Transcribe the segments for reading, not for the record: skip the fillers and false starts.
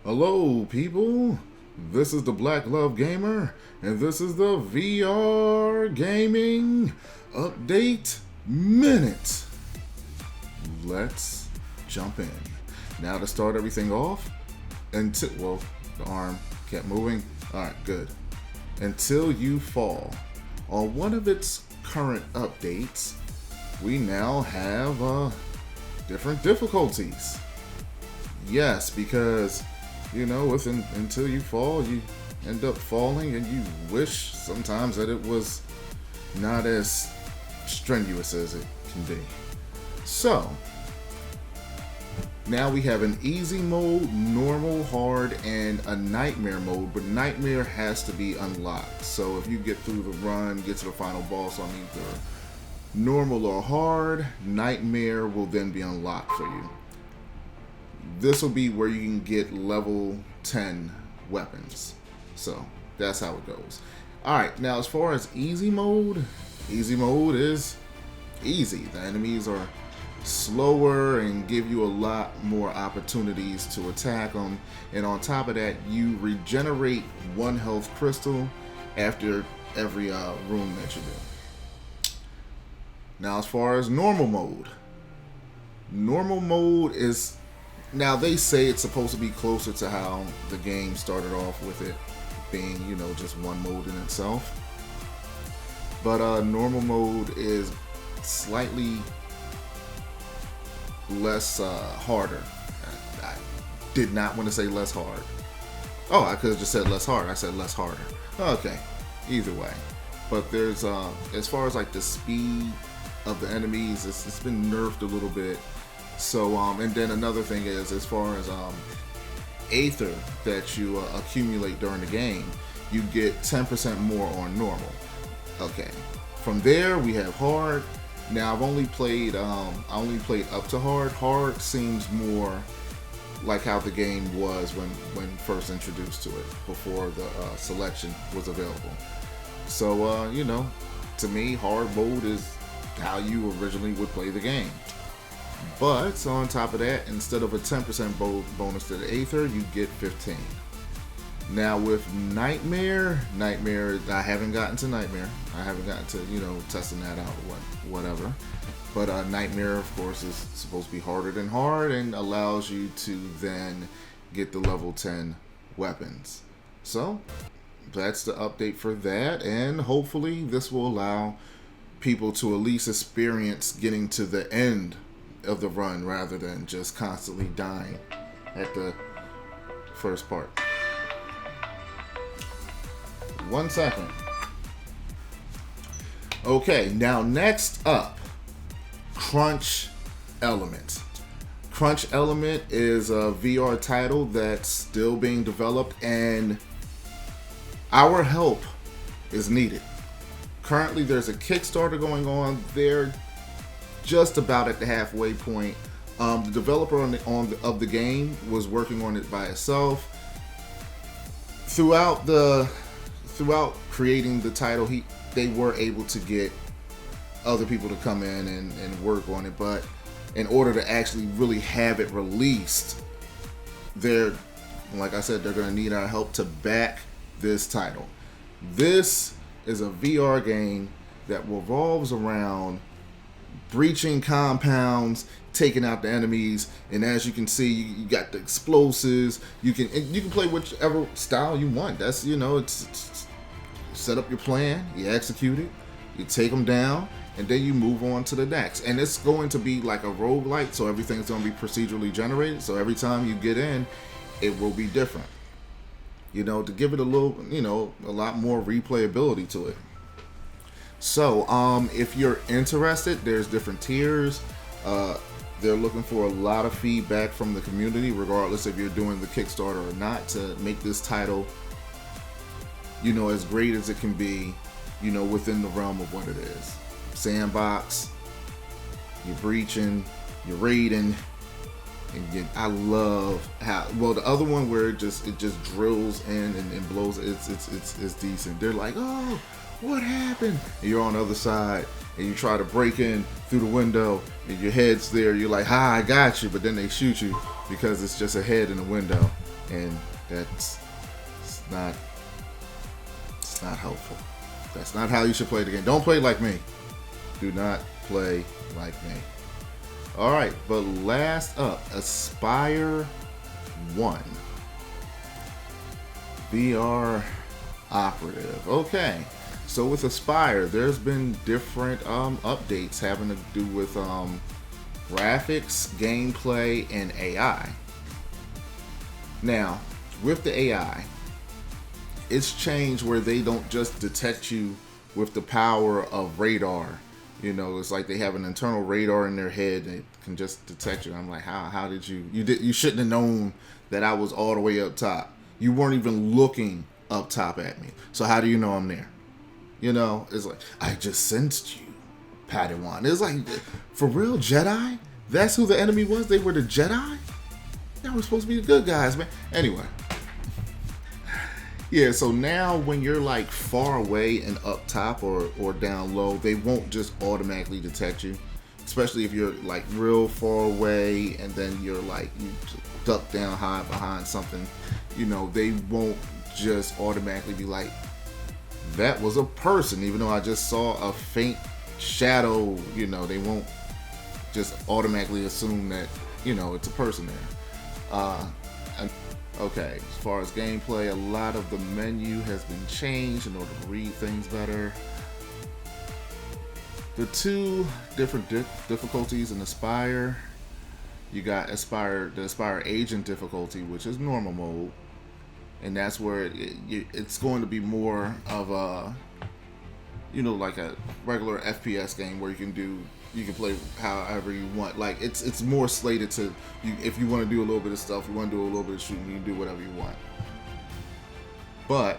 Hello, people. This is the Black Love Gamer, and this is the VR Gaming Update Minute. Let's jump in. Now to start everything off, the arm kept moving. Alright, good. Until You Fall. On one of its current updates, we now have different difficulties. Yes, because with Until You Fall, you end up falling and you wish sometimes that it was not as strenuous as it can be. So, now we have an easy mode, normal, hard, and a nightmare mode, but nightmare has to be unlocked. So if you get through the run, get to the final boss on either normal or hard, nightmare will then be unlocked for you. This will be where you can get level 10 weapons. So that's how it goes. Alright, now as far as easy mode is easy. The enemies are slower and give you a lot more opportunities to attack them. And on top of that, you regenerate 1 health crystal after every room that you do. Now as far as normal mode is... Now, they say it's supposed to be closer to how the game started off with it being, just one mode in itself. But normal mode is slightly less harder. I did not want to say less hard. Oh, I could have just said less hard. I said less harder. Okay, either way. But there's, as far as like the speed of the enemies, it's been nerfed a little bit. So, and then another thing is, as far as Aether that you accumulate during the game, you get 10% more on normal. Okay. From there, we have hard. Now, I've only played, up to hard. Hard seems more like how the game was when first introduced to it, before the selection was available. So, to me, hard mode is how you originally would play the game. But on top of that, instead of a 10% bonus to the Aether, you get 15. Now with Nightmare, I haven't gotten to Nightmare. I haven't gotten to, testing that out or whatever. But Nightmare, of course, is supposed to be harder than hard and allows you to then get the level 10 weapons. So that's the update for that, and hopefully this will allow people to at least experience getting to the end of the run rather than just constantly dying at the first part. 1 second. Okay, now next up, Crunch Element. Crunch Element is a VR title that's still being developed, and our help is needed. Currently, there's a Kickstarter going on. They're just about at the halfway point. The developer of the game was working on it by itself. Throughout creating the title, they were able to get other people to come in and work on it. But in order to actually really have it released, like I said, they're going to need our help to back this title. This is a VR game that revolves around breaching compounds, taking out the enemies, and as you can see, you got the explosives. You can play whichever style you want. That's it's set up your plan, you execute it, you take them down, and then you move on to the next. And it's going to be like a roguelike, so everything's going to be procedurally generated. So every time you get in, it will be different. To give it a little, a lot more replayability to it. So, if you're interested, there's different tiers. They're looking for a lot of feedback from the community, regardless if you're doing the Kickstarter or not, to make this title, as great as it can be, within the realm of what it is. Sandbox, you're breaching, you're raiding, and I love how, well, the other one where it just drills in and blows, it's decent. They're like, oh, what happened? And you're on the other side and you try to break in through the window and your head's there. You're like, hi, I got you. But then they shoot you because it's just a head in the window and it's not helpful. That's not how you should play the game. Don't play like me. Do not play like me. All right, but last up, Espire 1 VR operative. Okay, so with Espire, there's been different updates having to do with graphics, gameplay, and AI. Now, with the AI, it's changed where they don't just detect you with the power of radar. You know, it's like they have an internal radar in their head that can just detect you. I'm like, how did you shouldn't have known that I was all the way up top. You weren't even looking up top at me. So how do you know I'm there? You know, it's like, I just sensed you, Padawan. It's like, for real, Jedi? That's who the enemy was? They were the Jedi? They were supposed to be the good guys, man. Anyway. Yeah, so now when you're like far away and up top or down low, they won't just automatically detect you. Especially if you're like real far away and then you're like, you duck down high behind something. You know, they won't just automatically be like, that was a person, even though I just saw a faint shadow. You know, they won't just automatically assume that, you know, it's a person there. Okay, as far as gameplay, a lot of the menu has been changed in order to read things better. The two different difficulties in Espire, you got the Espire Agent difficulty, which is normal mode, and that's where it's going to be more of a, you know, like a regular FPS game where you can play however you want. Like it's more slated to you. If you want to do a little bit of stuff, you want to do a little bit of shooting, you can do whatever you want. But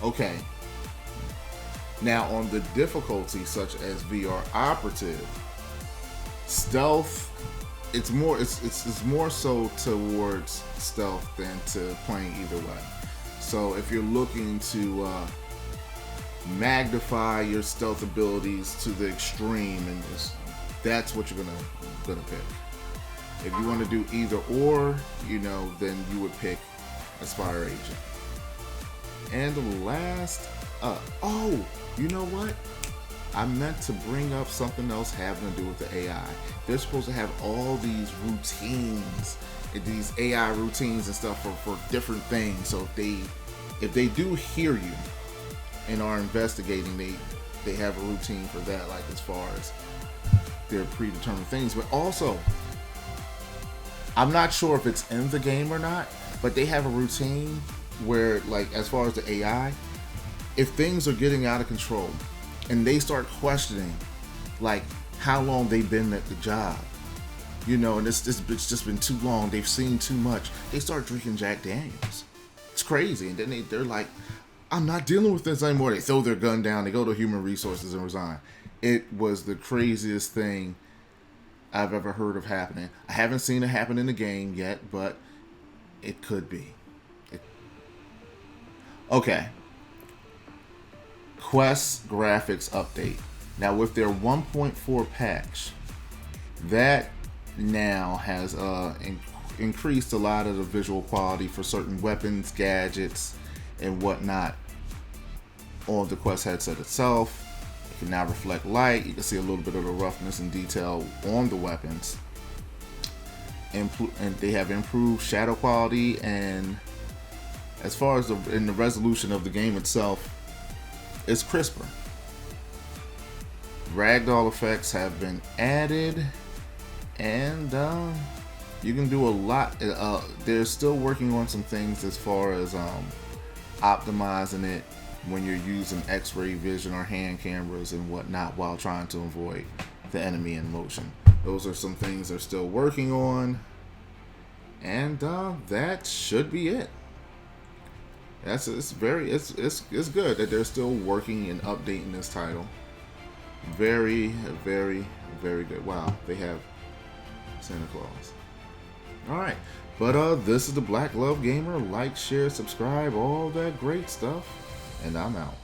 okay, now on the difficulty such as VR operative, stealth, it's more so towards stealth than to playing either way. So if you're looking to magnify your stealth abilities to the extreme, and that's what you're gonna pick. If you want to do either or, you know, then you would pick Espire Agent. And the last oh, you know what? I meant to bring up something else having to do with the AI. They're supposed to have all these routines, these AI routines and stuff for different things. So if they do hear you and are investigating, they have a routine for that, like as far as their predetermined things. But also, I'm not sure if it's in the game or not, but they have a routine where, like, as far as the AI, if things are getting out of control and they start questioning, like, how long they've been at the job, you know, and it's just been too long, they've seen too much, they start drinking Jack Daniels. It's crazy. And then they're like, I'm not dealing with this anymore. They throw their gun down, they go to human resources and resign. It was the craziest thing I've ever heard of happening. I haven't seen it happen in the game yet, but it could be. Okay. Quest graphics update. Now with their 1.4 patch, that now has increased a lot of the visual quality for certain weapons, gadgets, and whatnot on the Quest headset itself. It can now reflect light. You can see a little bit of the roughness and detail on the weapons. And they have improved shadow quality, and as far as in the resolution of the game itself, it's crisper. Ragdoll effects have been added, and you can do a lot. They're still working on some things as far as optimizing it when you're using X-ray vision or hand cameras and whatnot while trying to avoid the enemy in motion. Those are some things they're still working on, and that should be it. It's good that they're still working and updating this title. Very, very, very good. Wow, they have Santa Claus. All right. But this is the Black Glove Gamer. Like, share, subscribe, all that great stuff. And I'm out.